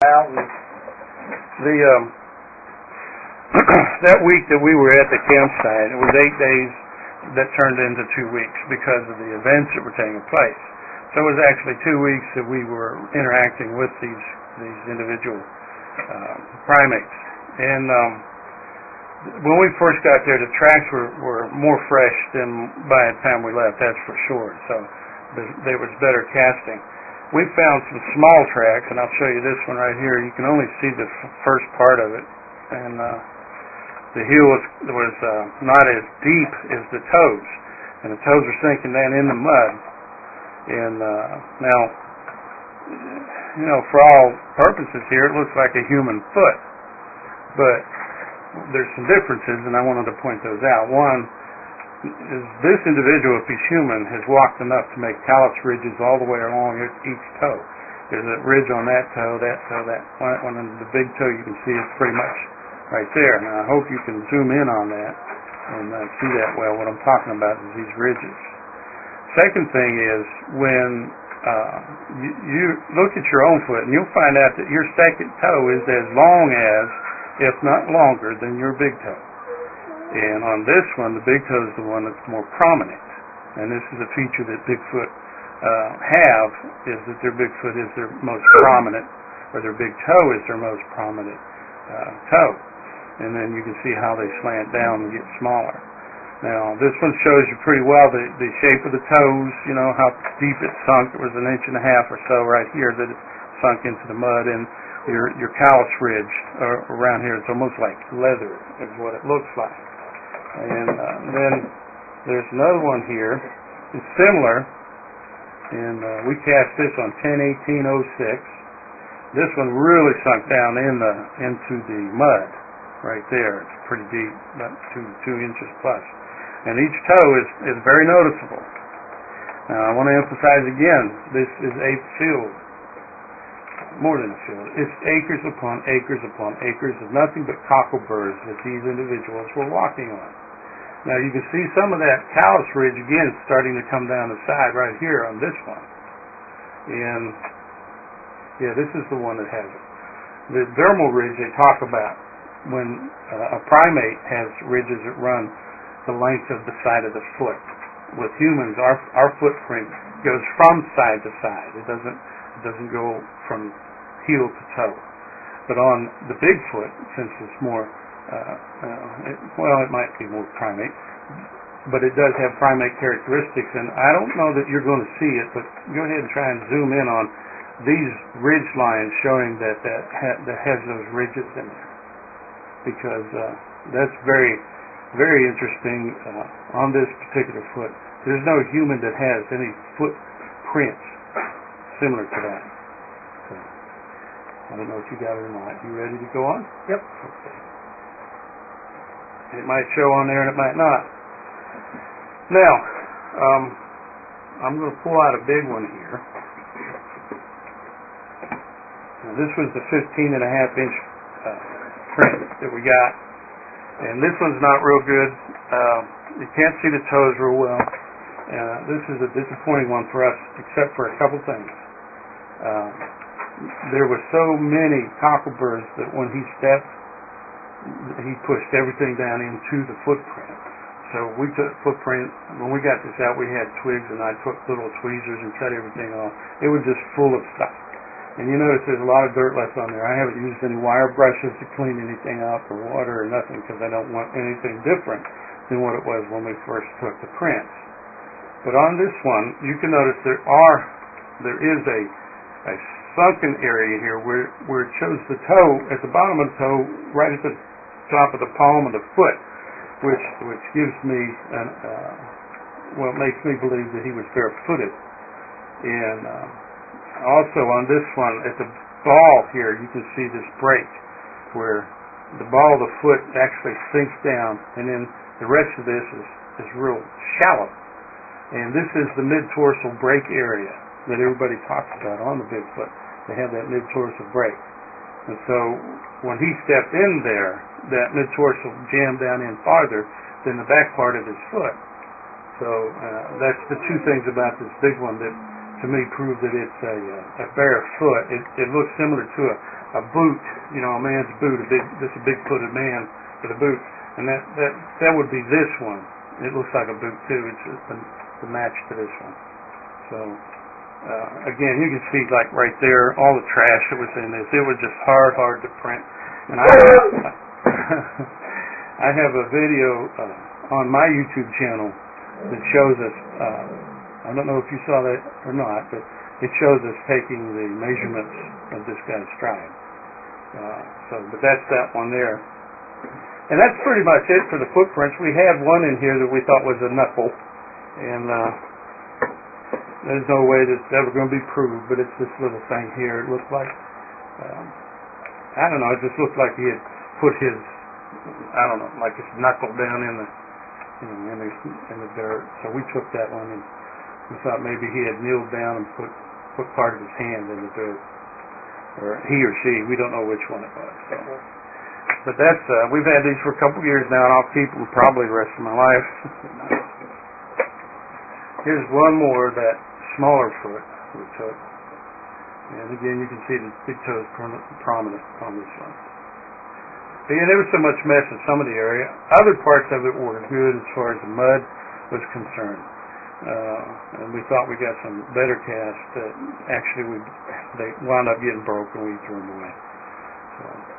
mountain. The that week that we were at the campsite, it was 8 days that turned into 2 weeks because of the events that were taking place. So it was actually 2 weeks that we were interacting with these individual primates. And when we first got there, the tracks were more fresh than by the time we left, that's for sure. So there was better casting. We found some small tracks, and I'll show you this one right here. You can only see the first part of it, and the heel was not as deep as the toes, and the toes were sinking down in the mud. And now, you know, for all purposes here, it looks like a human foot, but there's some differences, and I wanted to point those out. One is this individual, if he's human, has walked enough to make callus ridges all the way along each toe. There's a ridge on that toe, that one, and the big toe you can see is pretty much right there. Now I hope you can zoom in on that and see that well. What I'm talking about is these ridges. Second thing is when you look at your own foot, and you'll find out that your second toe is as long as, if not longer, than your big toe. And on this one, the big toe is the one that's more prominent. And this is a feature that Bigfoot have, is that their big foot is their most prominent, or their big toe is their most prominent toe. And then you can see how they slant down and get smaller. Now, this one shows you pretty well the shape of the toes, you know, how deep it sunk. It was 1.5 inches or so right here that it sunk into the mud. And your callus ridge around here, it's almost like leather is what it looks like. And then there's another one here. It's similar, and we cast this on 10/18/06. This one really sunk down into the mud right there. It's pretty deep, about 2 inches plus. And each toe is very noticeable. Now I want to emphasize again, this is a field. More than a field. It's acres upon acres upon acres of nothing but cockleburs that these individuals were walking on. Now you can see some of that callus ridge again starting to come down the side right here on this one. And yeah, this is the one that has it. The dermal ridge they talk about when a primate has ridges that run the length of the side of the foot. With humans, our footprint goes from side to side. It doesn't go from heel to toe. But on the Bigfoot, since it's more it might be more primate, but it does have primate characteristics, and I don't know that you're going to see it, but go ahead and try and zoom in on these ridge lines showing that has those ridges in there, because that's very, very interesting on this particular foot. There's no human that has any footprints similar to that. So, I don't know if you got it or not. You ready to go on? Yep. Okay. It might show on there and it might not. Now, I'm going to pull out a big one here. Now, this was the 15.5-inch print that we got. And this one's not real good. You can't see the toes real well. This is a disappointing one for us, except for a couple things. There were so many cockleburs that when he stepped, he pushed everything down into the footprint. So we took footprint. When we got this out, we had twigs, and I took little tweezers and cut everything off. It was just full of stuff. And you notice there's a lot of dirt left on there. I haven't used any wire brushes to clean anything up or water or nothing, because I don't want anything different than what it was when we first took the prints. But on this one, you can notice there is a sunken area here where it shows the toe at the bottom of the toe, right at the top of the palm of the foot, which gives me makes me believe that he was barefooted. And also on this one, at the ball here, you can see this break where the ball of the foot actually sinks down, and then the rest of this is real shallow. And this is the mid-tarsal break area that everybody talks about on the Bigfoot. They have that mid-tarsal break. And so when he stepped in there, that mid-tarsal jammed down in farther than the back part of his foot. So that's the two things about this big one that to me proved that it's a bare foot. It looks similar to a boot, you know, a man's boot, just a big-footed man with a boot, and that would be this one. It looks like a boot too. It's the match to this one. So again, you can see like right there all the trash that was in this. It was just hard to print. And I have a video on my YouTube channel that shows us. I don't know if you saw that or not, but it shows us taking the measurements of this guy's stride. But that's that one there. And that's pretty much it for the footprints. We had one in here that we thought was a knuckle, and there's no way that's ever going to be proved, but it's this little thing here. It looked like, I don't know, it just looked like he had put his, I don't know, like his knuckle down in the dirt. So we took that one, and we thought maybe he had kneeled down and put part of his hand in the dirt, or he or she. We don't know which one it was. So. But that's we've had these for a couple years now, and I'll keep them probably the rest of my life. Here's one more, that smaller foot we took, and again you can see the big toes prominent on this one. But yeah, there was so much mess in some of the area. Other parts of it were good as far as the mud was concerned. And we thought we got some better casts that actually they wound up getting broke and we threw them away. So.